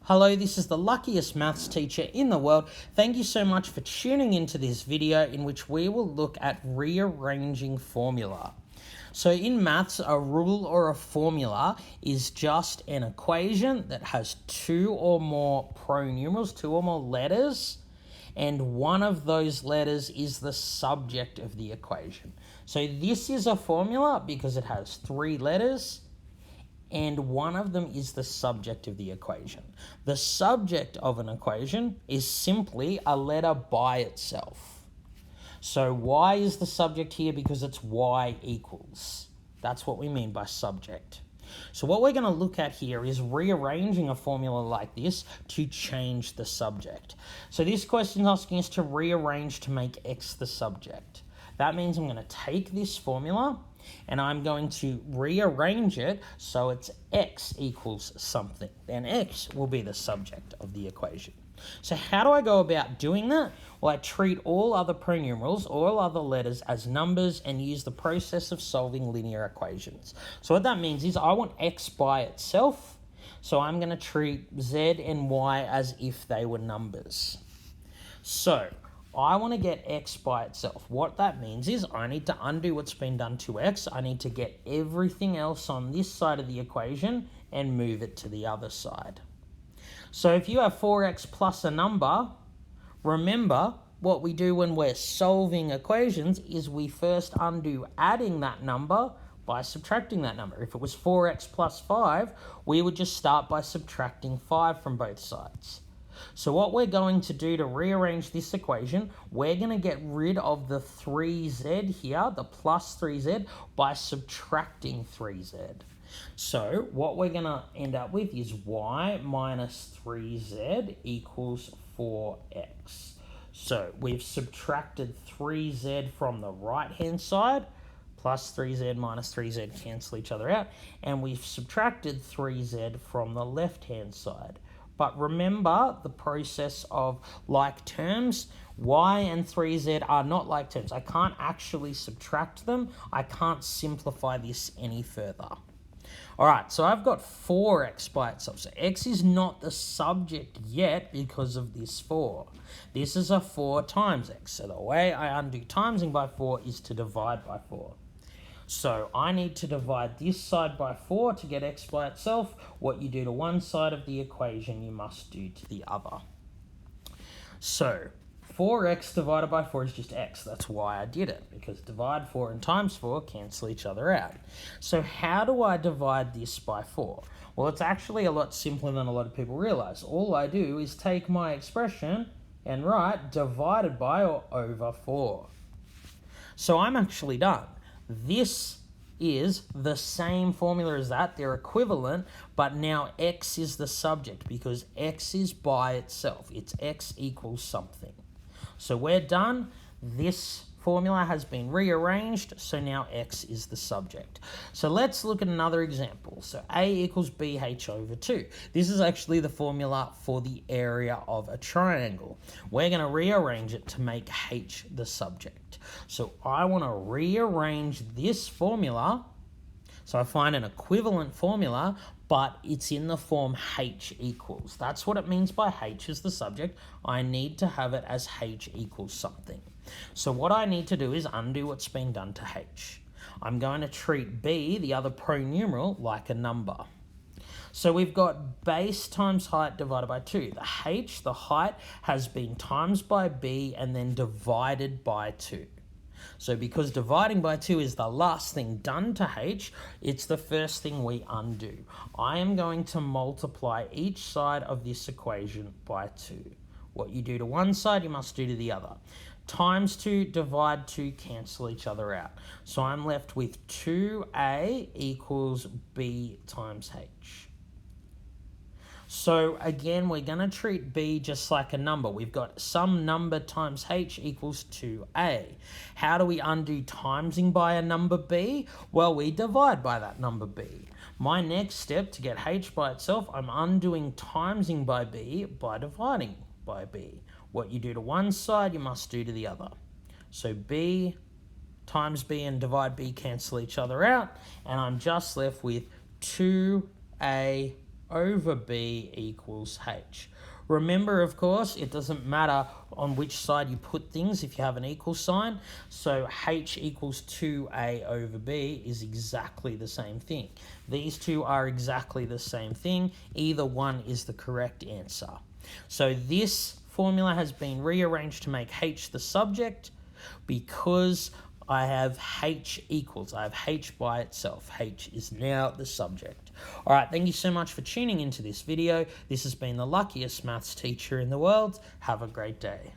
Hello, this is the luckiest maths teacher in the world. Thank you so much for tuning into this video in which we will look at rearranging formula. So in maths, a rule or a formula is just an equation that has two or more pronumerals, two or more letters, and one of those letters is the subject of the equation. So this is a formula because it has three letters, and one of them is the subject of the equation. The subject of an equation is simply a letter by itself. So y is the subject here because it's y equals. That's what we mean by subject. So what we're going to look at here is rearranging a formula like this to change the subject. So this question is asking us to rearrange to make x the subject. That means I'm going to take this formula and I'm going to rearrange it so it's x equals something. Then x will be the subject of the equation. So how do I go about doing that? Well, I treat all other pronumerals, all other letters as numbers and use the process of solving linear equations. So what that means is I want x by itself, so I'm going to treat z and y as if they were numbers. So I want to get x by itself. What that means is I need to undo what's been done to x. I need to get everything else on this side of the equation and move it to the other side. So if you have 4x plus a number, remember what we do when we're solving equations is we first undo adding that number by subtracting that number. If it was 4x plus 5, we would just start by subtracting 5 from both sides. So what we're going to do to rearrange this equation, we're going to get rid of the 3z here, the plus 3z, by subtracting 3z. So what we're going to end up with is y minus 3z equals 4x. So we've subtracted 3z from the right-hand side, plus 3z minus 3z cancel each other out, and we've subtracted 3z from the left-hand side. But remember the process of like terms. Y and 3z are not like terms. I can't actually subtract them. I can't simplify this any further. All right, so I've got 4x by itself. So x is not the subject yet because of this 4. This is a 4 times x. So the way I undo timesing by 4 is to divide by 4. So I need to divide this side by 4 to get x by itself. What you do to one side of the equation, you must do to the other. So 4x divided by 4 is just x. That's why I did it, because divide 4 and times 4 cancel each other out. So how do I divide this by 4? Well, it's actually a lot simpler than a lot of people realize. All I do is take my expression and write divided by or over 4. So I'm actually done. This is the same formula as that. They're equivalent, but now x is the subject because x is by itself. It's x equals something. So we're done. This formula has been rearranged, so now x is the subject. So let's look at another example. So a equals bh over 2. This is actually the formula for the area of a triangle. We're going to rearrange it to make h the subject. So I want to rearrange this formula. So I find an equivalent formula, but it's in the form h equals. That's what it means by h is the subject. I need to have it as h equals something. So what I need to do is undo what's been done to h. I'm going to treat b, the other pronumeral, like a number. So we've got base times height divided by 2. The h, the height, has been times by b and then divided by 2. So because dividing by 2 is the last thing done to h, it's the first thing we undo. I am going to multiply each side of this equation by 2. What you do to one side, you must do to the other. Times 2, divide 2, cancel each other out. So I'm left with 2a equals b times h. So again, we're going to treat b just like a number. We've got some number times h equals 2a. How do we undo timesing by a number b? Well, we divide by that number b. My next step to get h by itself, I'm undoing timesing by b by dividing by b. What you do to one side, you must do to the other. So b times b and divide b cancel each other out, and I'm just left with 2a over B equals H. Remember, of course, it doesn't matter on which side you put things if you have an equal sign. So H equals 2A over B is exactly the same thing. These two are exactly the same thing. Either one is the correct answer. So this formula has been rearranged to make H the subject because I have H equals. I have H by itself. H is now the subject. All right, thank you so much for tuning into this video. This has been the luckiest maths teacher in the world. Have a great day.